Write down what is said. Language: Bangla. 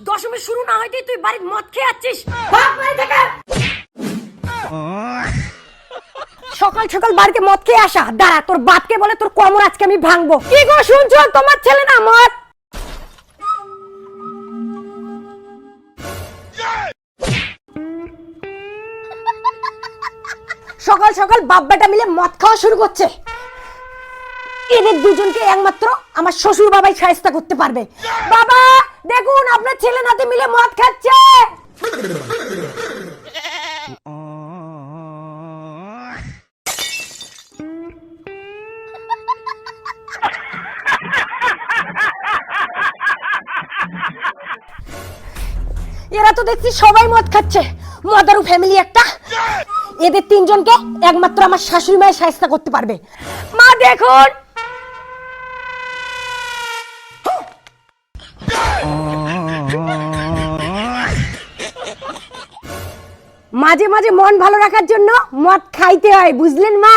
দশমী শুরু না হইতেই তুই বাড়ির মদ খেয়ে যাচ্ছিস। সকাল সকাল বাড়িতে মদ খেয়ে আসা, দাঁড়া তোর বাপকে বলে তোর কোমর আজকে আমি ভাঙবো। কি গো শুনছো, তোমার ছেলে না মদ। সকাল সকাল বাপ বেটা মিলে মদ খাওয়া শুরু করছে। এদের দুজনকে একমাত্র আমার শ্বশুর বাবাই শায়েস্তা করতে পারবে। বাবা দেখুন আপনার ছেলে নাতি মিলে মদ খাচ্ছে। এরা তো দেখছি সবাই মদ খাচ্ছে, মদারু ফ্যামিলি একটা। এদের তিনজনকে একমাত্র আমার শাশুড়ি মায়ের শায়েস্তা করতে পারবে। মা দেখুন, মাঝে মাঝে মন ভালো রাখার জন্য মদ খাইতে হয়, বুঝলেন মা?